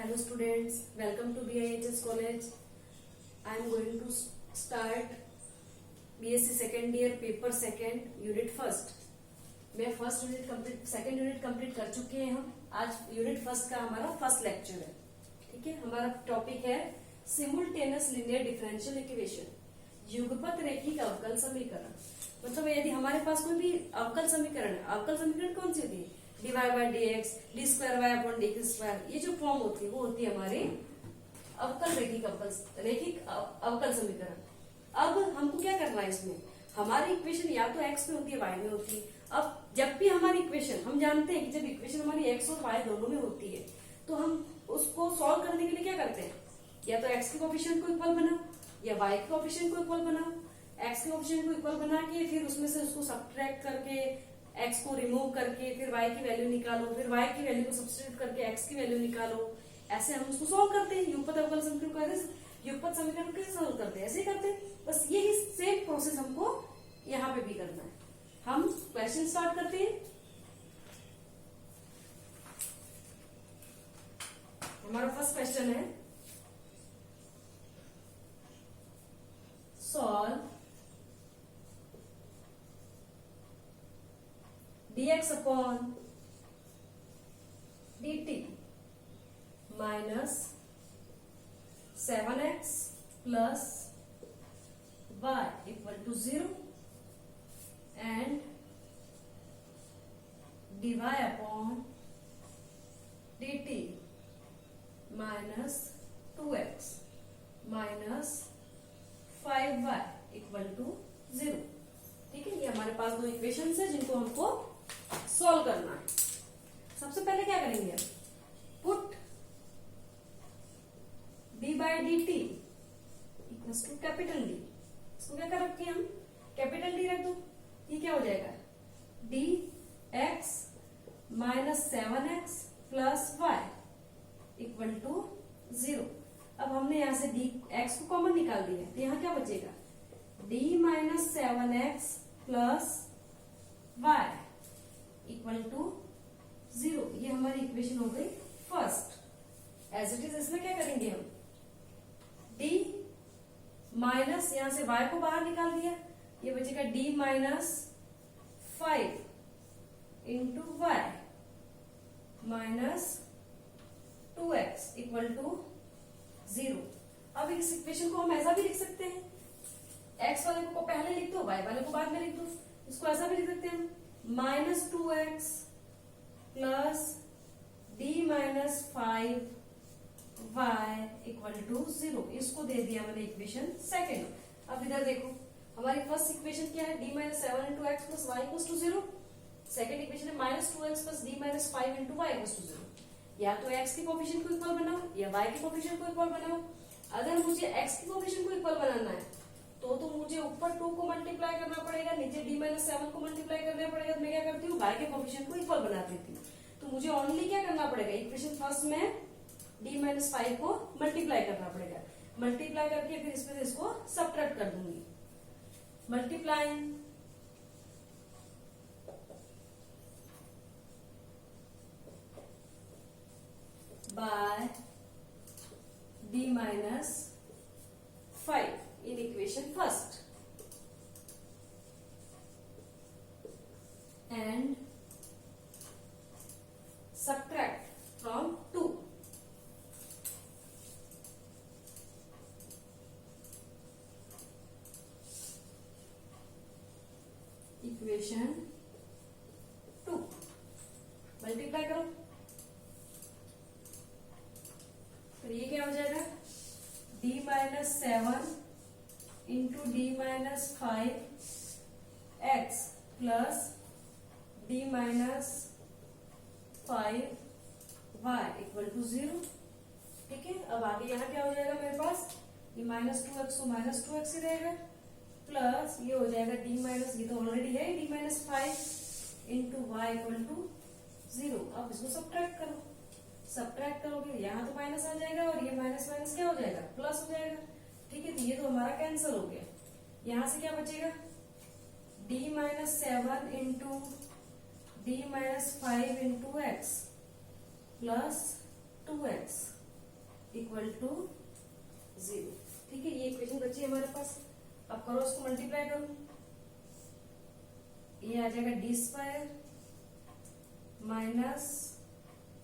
Hello students, welcome to BIHS College. I am going to start BSc second year paper second unit first. मैं first unit complete second unit complete कर चुके हैं हम. आज unit first का हमारा first lecture है. ठीक है, हमारा टॉपिक है सिमुल्टेनियस लीनियर डिफरेंशियल इक्वेशन, युगपत रैखिक अवकल समीकरण. मतलब यदि हमारे पास कोई भी अवकल समीकरण है, अवकल समीकरण कौन सी होती है? dy by D X, D square Y upon D square. ये जो फॉर्म होती है वो होती है हमारी अवकल रैखिक अवकल समीकरण. अब हमको क्या करना है इसमें? हमारी इक्वेशन या तो x में होती है y में होती है. अब जब भी हमारी इक्वेशन, हम जानते हैं कि जब इक्वेशन हमारी x और y दोनों में होती है तो हम उसको सॉल्व करने के लिए क्या करते हैं? या तो x के कोएफिशिएंट को इक्वल बनाओ या y के कोएफिशिएंट को इक्वल बनाओ. x के कोएफिशिएंट को इक्वल बना के फिर उसमें से उसको सब्ट्रैक्ट करके x को रिमूव करके फिर y की वैल्यू निकालो, फिर y की वैल्यू को सब्स्टिट्यूट करके x की वैल्यू निकालो. ऐसे हम उसको सॉल्व करते हैं. युगपत अवकल समीकरण कैसे सॉल्व करते हैं? ऐसे ही करते हैं. बस यही सेम प्रोसेस हमको यहाँ पे भी करना है. हम क्वेश्चन स्टार्ट करते हैं. हमारा फर्स्ट क्वेश्चन है solve dx upon dt minus 7x plus y equal to 0 and dy upon dt minus 2x minus 5y equal to 0. ठीक है, ये हमारे पास दो इक्वेशंस है जिनको हमको सॉल्व करना है. सबसे पहले क्या करेंगे? Put d by D T equals to capital D. इसको क्या कर रखे हम? कैपिटल डी रख दो. ये क्या हो जाएगा? D X minus 7x plus Y equal to 0. अब हमने यहां से डी एक्स को कॉमन निकाल दिया है तो यहां क्या बचेगा? d minus 7x plus Y equal to 0. ये हमारी इक्वेशन हो गई फर्स्ट. एज इट इज इसमें क्या करेंगे हम? d माइनस, यहां से y को बाहर निकाल दिया, ये बचेगा d minus 5 into Y minus 2x equal to 0. अब इस इक्वेशन को हम ऐसा भी लिख सकते हैं, x वाले को पहले लिख दो, y वाले को बाद में लिख दो. इसको ऐसा भी लिख सकते हैं हम, minus 2x plus D minus 5y equal to 0. इसको दे दिया मैंने इक्वेशन सेकेंड. अब इधर देखो, हमारी फर्स्ट इक्वेशन क्या है? D minus 7 into x plus Y equal to 0. Second equation है minus 2x plus D minus 5 into Y equal to 0. या तो x के कोएफिशिएंट को इक्वल बनाओ या y के कोएफिशिएंट को इक्वल बनाओ. अगर मुझे x के कोएफिशिएंट को इक्वल बनाना है तो मुझे ऊपर 2 को मल्टीप्लाई करना पड़ेगा, नीचे d माइनस 7 को मल्टीप्लाई करना पड़ेगा. तो मैं क्या करती हूँ? y के कोएफिशिएंट को इक्वल बना देती हूँ. तो मुझे ओनली क्या करना पड़ेगा? इक्वेशन फर्स्ट में d माइनस 5 को मल्टीप्लाई करना पड़ेगा. मल्टीप्लाई करके फिर इसमें से इसको सब्ट्रैक्ट कर दूंगी. Multiplying by d minus 5 in equation first and subtract from 2. Equation 2 multiply करो, फिर ये क्या हो जाएगा? d minus 7 into D minus 5x plus D minus 5y equal to 0. ठीक है, अब आगे यहाँ क्या हो जाएगा मेरे पास? ये माइनस 2x तो माइनस 2x ही रहेगा, प्लस ये हो जाएगा डी माइनस, ये तो ऑलरेडी है, D minus 5 into Y equal to 0. अब इसको सब्ट्रैक्ट करो. सब्ट्रैक्ट करोगे यहाँ तो माइनस आ जाएगा और ये माइनस माइनस क्या हो जाएगा? प्लस हो जाएगा. ठीक है, तो ये तो हमारा कैंसिल हो गया. यहां से क्या बचेगा? d minus 7 into D minus 5 into x plus 2x हमारे पास। अब करो इसको मल्टीप्लाई करो, ये आ जाएगा D square minus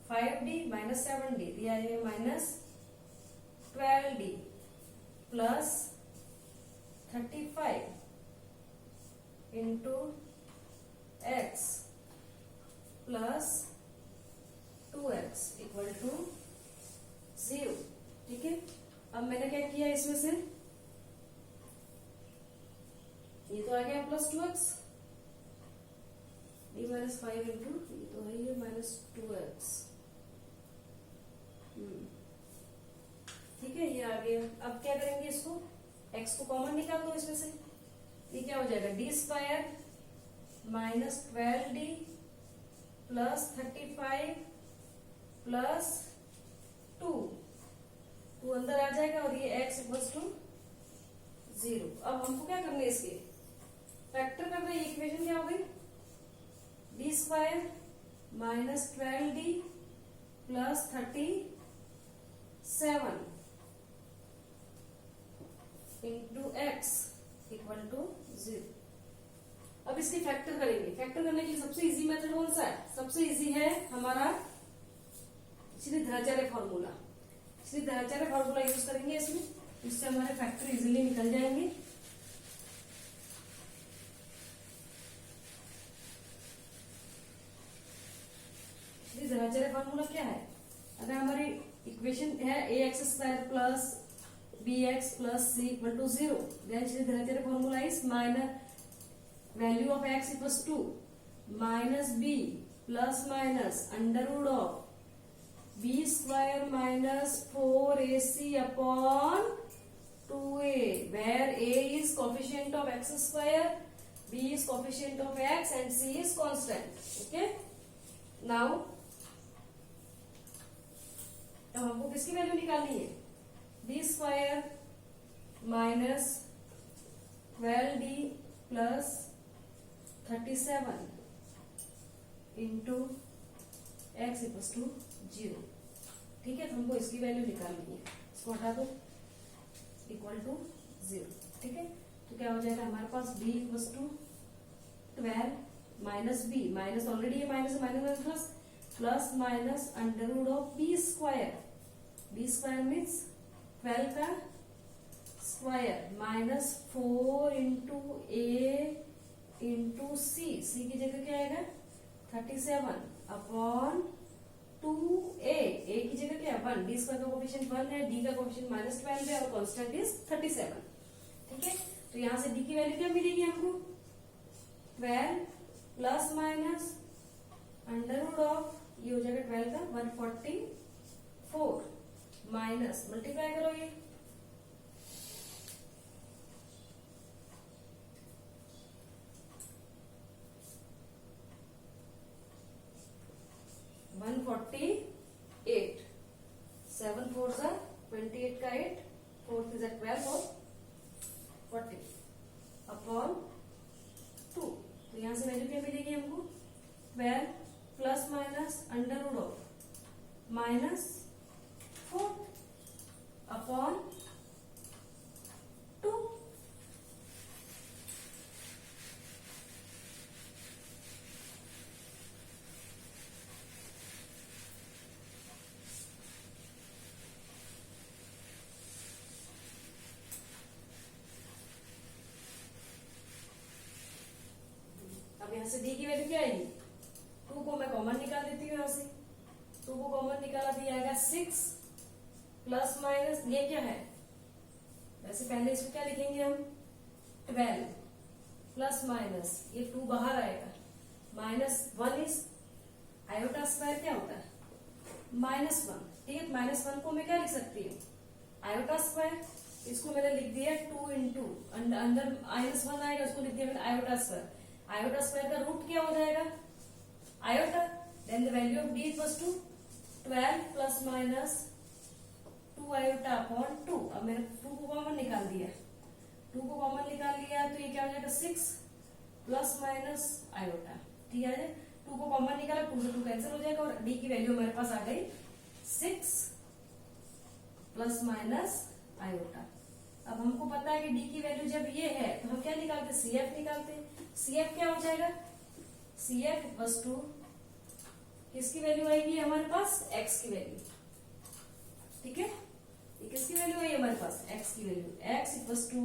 5d minus 7d, ये आ जाएगा minus 12d plus 35 into x plus 2x equal to 0। ठीक है, अब मैंने क्या किया इसमें से, ये तो आ गया plus 2x, D minus 5 into ये तो है ये माइनस 2x। ठीक है, ये आ गया। अब क्या करेंगे, इसको x को कॉमन निकाल दो इसमें से, ये क्या हो जाएगा D square minus 12d plus 35 plus 2 अंदर आ जाएगा और ये x इक्वल्स टू 0। अब हमको क्या करना है, इसके फैक्टर करना है। इक्वेशन क्या हो गई, D square minus 12d plus 37 into X equal to 0। अब इसकी फैक्टर करेंगे। फैक्टर करने के लिए सबसे इजी मेथड कौन सा है, सबसे इजी है हमारा Shridharacharya formula. Shridharacharya formula use करेंगे इसमें, इससे हमारे फैक्टर इजीली निकल जाएंगे। श्रीधराचार्य फॉर्मूला क्या है, अगर हमारी इक्वेशन है ax square plus bx plus c equal to 0, then Shridharacharya formula is minus value of x equals to minus b plus minus under root of b square minus 4ac upon 2a, where a is coefficient of x square, b is coefficient of x and c is constant. Okay, now अब हमको किसकी value निकालनी है, b square minus 12d plus 37 into X equals to 0। ठीक है, तो हमको इसकी वैल्यू निकालनी है, इसको हटा दो, इक्वल टू 0। ठीक है, तो क्या हो जाएगा हमारे पास b equals to 12 minus b, minus already ये minus minus plus plus minus under root of b square, b square means 12 का square minus 4 into a into c, c की जगह क्या आएगा 37 अपॉन 2a, a की जगह क्या 1, डी स्क्वायर का कोफिशिएंट 1 है, डी का कोफिशिएंट माइनस 12 है और कांस्टेंट इज 37। ठीक है, तो यहां से डी की वैल्यू क्या मिलेगी हमको 12 plus minus under root of ये हो जाएगा 12 का 144 माइनस मल्टीप्लाई करो ये 148, 7 4 जा 28 का 8, 4 3 जा 12 और 40 अपॉन 2। तो यहां से वैल्यू क्या मिलेगी हमको 12 plus minus under root of minus 4 upon 2। अब यहां से डी की वैल्यू क्या आएगी, 2 को मैं कॉमन निकाल देती हूँ, यहां से 2 को कॉमन निकाला तो आएगा 6 प्लस माइनस ये क्या है, वैसे पहले इसको क्या लिखेंगे हम 12 प्लस माइनस ये 2 बाहर आएगा माइनस 1 इज आयोटा स्क्वायर क्या होता है -1। ठीक है, -1 को मैं क्या लिख सकती हूँ आयोटा स्क्वायर, इसको मैंने लिख दिया 2 इंटू अंदर -1 आएगा, उसको लिख दिया मैंने आयोटा स्क्वायर। आयोटा स्क्वायर का रूट क्या हो जाएगा iota, then the value of D equals to 12 plus minus 2 iota upon 2। अब मैंने 2 को कॉमन निकाल दिया, 2 को कॉमन निकाल लिया तो ये क्या हो जाएगा 6 प्लस माइनस आयोटा। ठीक है, 2 को कॉमन निकाला 2 से 2 कैंसिल हो जाएगा और डी की वैल्यू हमारे पास आ गई 6 प्लस माइनस आयोटा। अब हमको पता है कि डी की वैल्यू जब ये है तो हम क्या निकालते, सी एफ निकालते। सी एफ क्या हो जाएगा, सी एफ इक्वल्स टू किसकी वैल्यू आएगी हमारे पास, एक्स की वैल्यू। ठीक है, ये किसकी वैल्यू है हमारे पास, एक्स की value. X equals to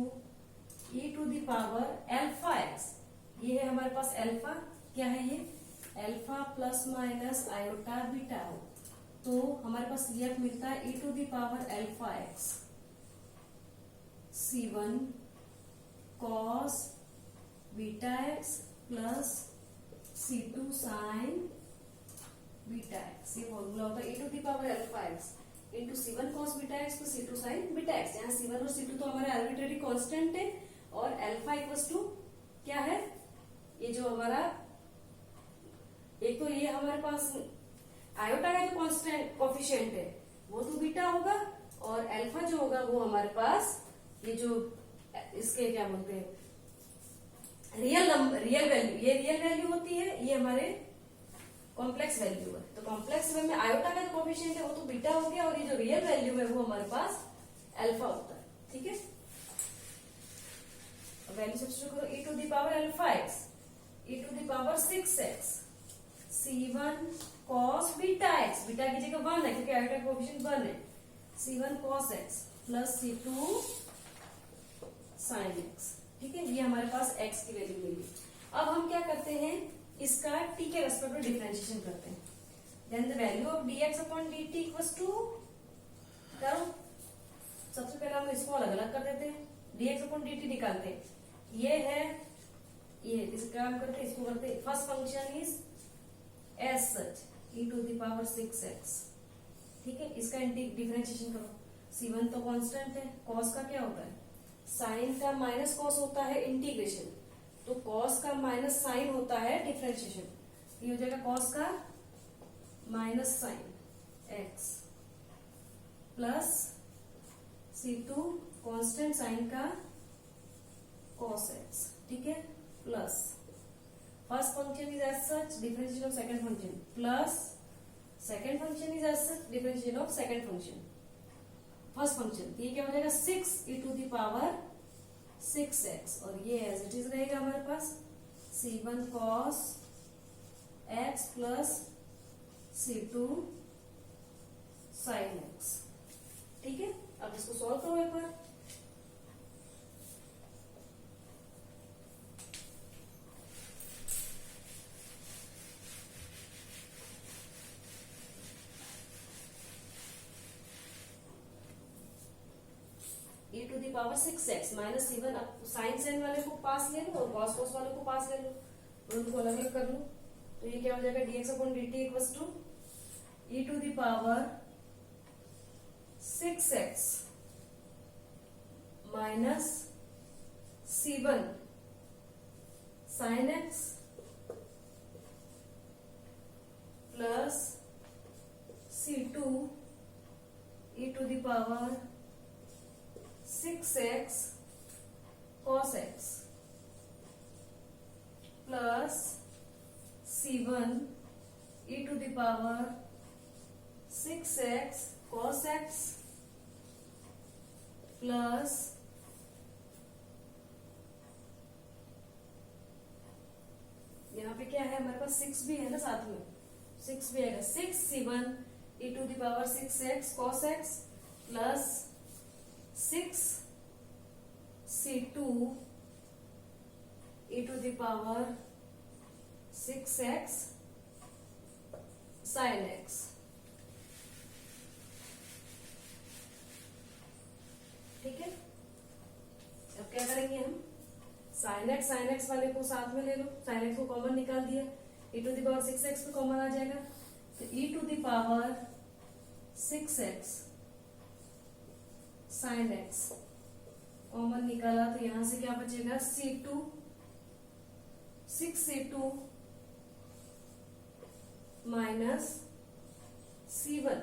e to the power alpha x, ये है हमारे पास एल्फा, क्या है ये, alpha plus minus iota beta हो, तो हमारे पास ये मिलता है e to the power alpha x C1 cos beta x plus C2 sine beta x, ये फॉर्मूला होता है e to the power alpha x into C1 cos beta x plus C2 sine beta x, जहाँ C1 और C2 तो हमारे arbitrary constant है, और alpha equals to क्या है, ये जो हमारा एक तो ये हमारे पास आयोटा का जो कांस्टेंट कोफिशिएंट है वो तो बीटा होगा, और अल्फा जो होगा वो हमारे पास ये जो इसके क्या बोलते हैं रियल वैल्यू, ये रियल वैल्यू होती है, ये हमारे कॉम्प्लेक्स वैल्यू है। तो कॉम्प्लेक्स में आयोटा का जो कोफिशिएंट है वो तो बीटा हो गया, और ये जो रियल वैल्यू है वो हमारे पास अल्फा होता है। ठीक है, वैल्यू सब्स्टिट्यूट करो, e to the power alpha x e to the power 6x C1 cos beta x, beta की जगह 1 है क्योंकि आयोटा का कोफिशिएंट 1 है, C1 cos x plus C2 sin x। ठीक है, ये हमारे पास x की वैल्यू मिली। अब हम क्या करते हैं, इसका t के रेस्पेक्ट में डिफरेंशिएशन करते हैं। Then the value of dx upon dt equals to, करो सबसे पहले हम इसको अलग अलग कर देते हैं, dx अपॉन dt निकालते हैं, ये है ये, इसका काम करते इसको करते, first function is as such e to the power 6x। ठीक है, इसका डिफरेंशिएशन करो, C1 तो कांस्टेंट है, cos का क्या होता है, साइन का माइनस कॉस होता है इंटीग्रेशन, तो कॉस का माइनस साइन होता है डिफरेंशिएशन, ये हो जाएगा कॉस का minus sine x plus C2 constant sine का cos x। ठीक है, plus first function is as such differentiation of second function plus second function is as such differentiation of second function first function, ये क्या हो जाएगा 6 e to the power 6x, और ये as it is रहेगा हमारे पास C1 cos x plus C2 sin x। ठीक है, अब इसको सॉल्व करो एक बार। e to the power 6x minus C1, sine sine वाले को पास ले लो और कॉस कॉस वाले को पास ले लो, उनको अलग अलग कर लो, तो ये क्या हो जाएगा dx upon dt equals to e to the power 6x minus C1 sine x plus C2 e to the power 6x cos x plus C1 e to the power 6x cos x plus यहाँ पे क्या है हमारे पास 6 भी है ना साथ में, 6 भी आएगा, 6 C1 e to the power 6x cos x plus 6 C2 e to the power 6x sin x। ठीक है, अब क्या करेंगे हम, sin x वाले को साथ में ले लो, sin x को कॉमन निकाल दिया, e to the power 6x पे कॉमन आ जाएगा, तो e to the power 6x sin x common निकाला, तो यहां से क्या बचेगा C2 6C2 minus C1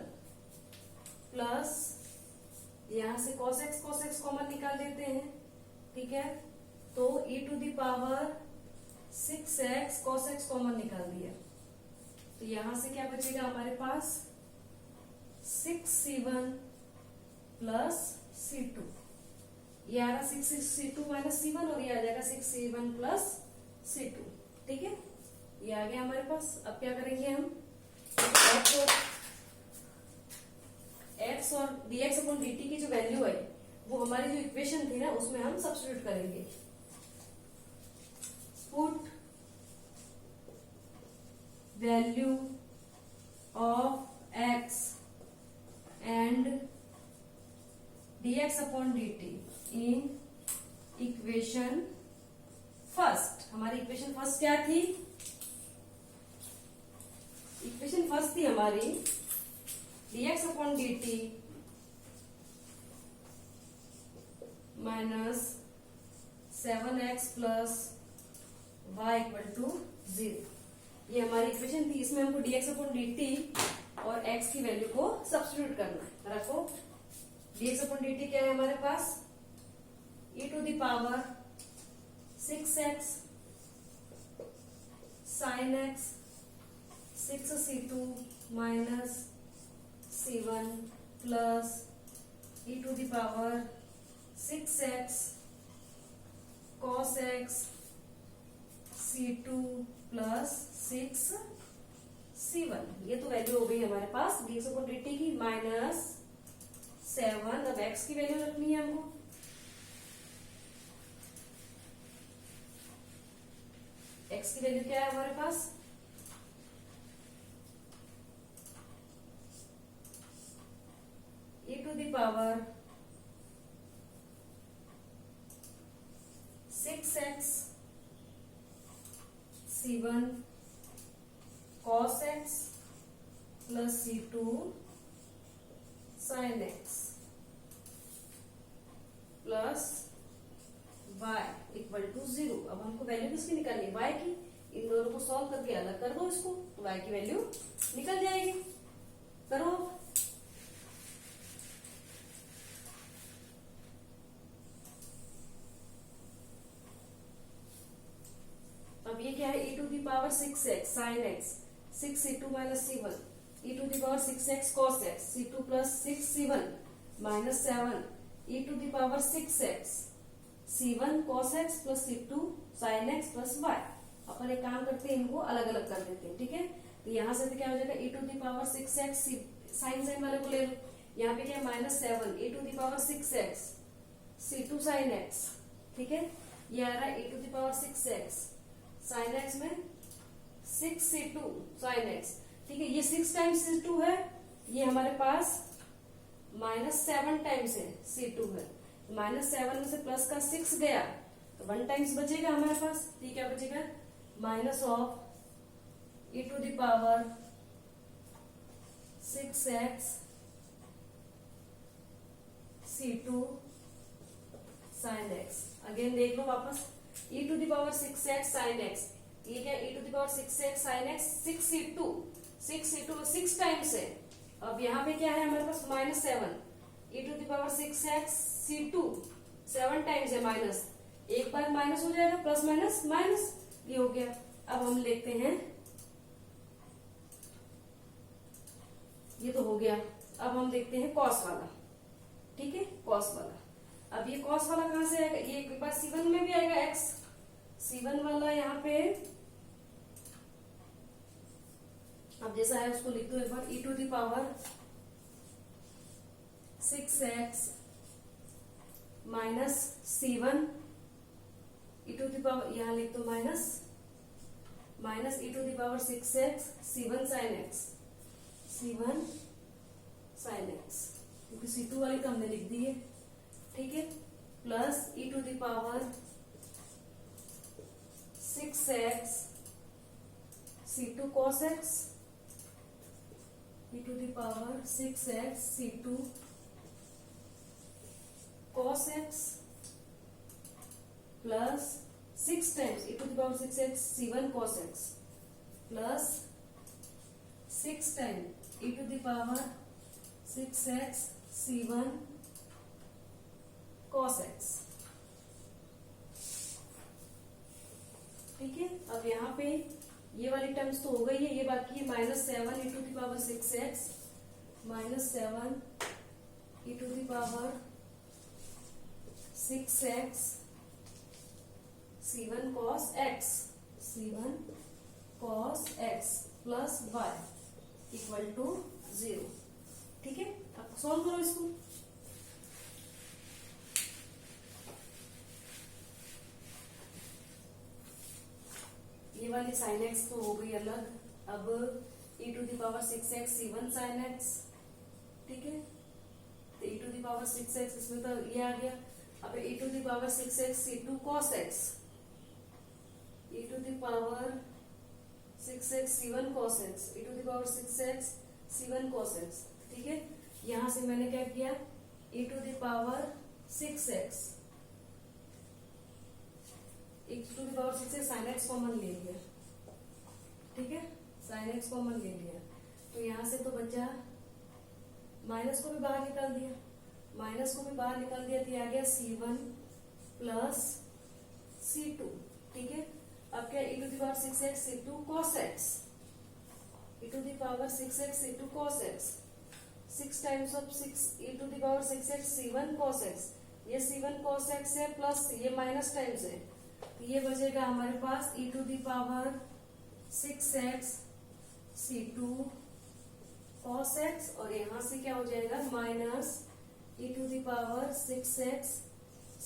plus यहां से cos x कॉमन निकाल देते हैं। ठीक है, तो e to the power 6x cos x common निकाल दिया, तो यहां से क्या बचेगा हमारे पास 6C1 प्लस C2, ये आ रहा 6c2 माइनस c1 और ये आ जाएगा 6c1 प्लस c2। ठीक है, ये आ गया हमारे पास। अब क्या करेंगे हम, x और dx अपॉन dt की जो वैल्यू है वो हमारी जो इक्वेशन थी ना उसमें हम सब्स्टिट्यूट करेंगे। Put value of x and dx upon dt in equation first. हमारी इक्वेशन फर्स्ट क्या थी, इक्वेशन फर्स्ट थी हमारी dx upon dt minus 7x plus y equal to 0। ये हमारी इक्वेशन थी, इसमें हमको dx अपॉन dt और x की वैल्यू को सब्स्टिट्यूट करना है। रखो dx अपॉन dt क्या है हमारे पास, e to the power 6x sin x 6c2 minus c1 plus e to the power 6x cos x c2 plus 6c1। ये तो वैल्यू हो गई हमारे पास dx अपॉन dt की, माइनस 7। अब x की वैल्यू रखनी है हमको, x की वैल्यू क्या है हमारे पास, e to the power 6x c1 cos x plus c2 sin x plus y equal to 0। अब हमको वैल्यू किसकी निकालनी है, y की। इन दोनों को सॉल्व करके अलग कर दो इसको, तो y की वैल्यू निकल जाएगी। करो, अब ये क्या है, e to the power 6x sin x 6c2 minus c1 e to the power 6x cos x c2 plus 6c1 minus 7 e to the power 6x c1 cos x plus c2 sin x plus y। अपन एक काम करते हैं, इनको अलग अलग कर देते हैं। ठीक है, तो यहाँ से तो क्या हो जाएगा, e to the power 6x sine वाले को ले लो, यहाँ पे क्या है minus 7 e to the power 6x c2 sin x। ठीक है, ये आ रहा है e to the power 6x sin x में 6c2 sin x। ठीक है, ये 6 टाइम्स c2 है, ये हमारे पास माइनस 7 टाइम्स है c2 है। माइनस 7 में से प्लस का 6 गया तो 1 टाइम्स बचेगा हमारे पास। ठीक, क्या बचेगा, minus of e to the power 6x c2 sin x। Again देख लो वापस, e to the power 6x sin x, ये क्या e to the power 6x sin x 6c2 6 times है। अब यहाँ पे क्या है हमारे पास minus 7 e to the power 6x c2 7 times है माइनस, एक बार माइनस हो जाएगा, प्लस माइनस माइनस, ये हो गया। अब हम लेते हैं, ये तो हो गया। अब हम देखते हैं कॉस वाला। ठीक है, कॉस वाला। अब ये कॉस वाला कहां से आएगा, ये एक बार c1 में भी आएगा x, c1 वाला यहाँ पे अब जैसा है उसको लिख दो एक बार, e to the power 6x minus c1 e to the power, यहाँ लिख दो minus e to the power 6x c1 sin x क्योंकि c2 वाली तो हमने लिख दी है। ठीक है, plus e to the power 6x c2 cos x e to the power 6x c2 cos x plus 6 times e to the power 6x c1 cos x plus 6 times e to the power 6x c1 cos x। ठीक है, अब यहाँ पे ये वाली terms तो हो गई है, ये बाकी है minus 7 e to the power 6x minus 7 e to the power 6x c1 cos x c1 cos x plus y equal to 0। ठीक है, अब सॉल्व करो इसको। ये वाली साइन एक्स तो हो गई अलग। अब e to the power 6x c1 sine x, ठीक है, तो e to the power 6x इसमें तो ये आ गया। अब e to the power 6x c2 cos x, e to the power 6x c1 cos x, e to the power 6x c1 cos x। ठीक है, यहां से मैंने क्या किया, e to the power 6x, e to the power 6x sin x common ले लिया। ठीक है, sin x कॉमन ले लिया, तो यहां से तो बचा, माइनस को भी बाहर निकाल दिया, माइनस को भी बाहर निकाल दिया, तो ये आ गया c1 प्लस c2। ठीक है, अब क्या, e to the power 6x c2 cos x, e to the power 6x c2 cos x, 6 times of 6 e to the power 6x c1 cos x, ये c1 cos x है plus ये minus times है, तो ये बचेगा हमारे पास e to the power 6x c2 cos x, और यहां से क्या हो जाएगा minus e to the power 6x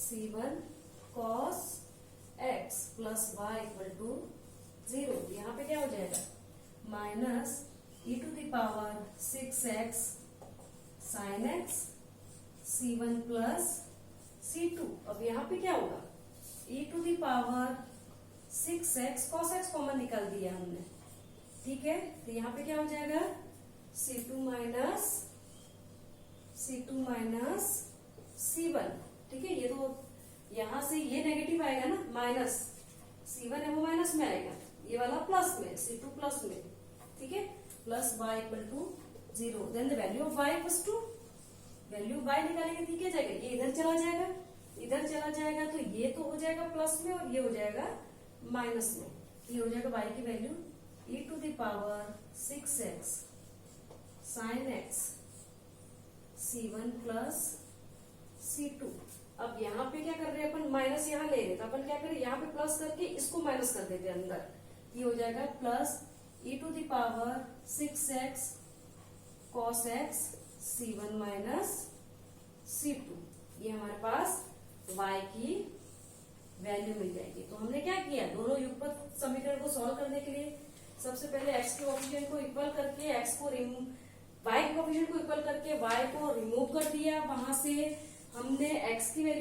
c1 cos x plus y equal to 0। यहाँ पे क्या हो जाएगा, minus e to the power 6x sin x c1 plus c2। अब यहाँ पे क्या होगा, e to the power 6x cos x common निकाल दिया हमने। ठीक है, तो यहाँ पे क्या हो जाएगा, c2 माइनस c1। ठीक है, ये तो यहां से ये नेगेटिव आएगा ना, माइनस c1 है वो माइनस में आएगा, ये वाला प्लस में, c2 प्लस में। ठीक है, plus y equal to 0, then the value of y equals to, value y निकालेंगे तो क्या जाएगा, ये इधर चला जाएगा, इधर चला जाएगा, तो ये तो हो जाएगा प्लस में और ये हो जाएगा माइनस में। ये हो जाएगा y की value e to the power 6x sin x c1 plus c2। अब यहाँ पे क्या कर रहे हैं अपन, माइनस यहाँ ले रहे, तो अपन क्या करें, यहाँ पे प्लस करके इसको माइनस कर देते हैं अंदर, ये हो जाएगा plus e to the power 6x cos x c1 minus c2। ये हमारे पास y की वैल्यू मिल जाएगी। तो हमने क्या किया, दोनों युगपत समीकरण को सॉल्व करने के लिए सबसे पहले x के कोएफिशिएंट को इक्वल करके x को y के कोएफिशिएंट को इक्वल करके y को रिमूव कर दिया, वहां से हमने x की वैल्यू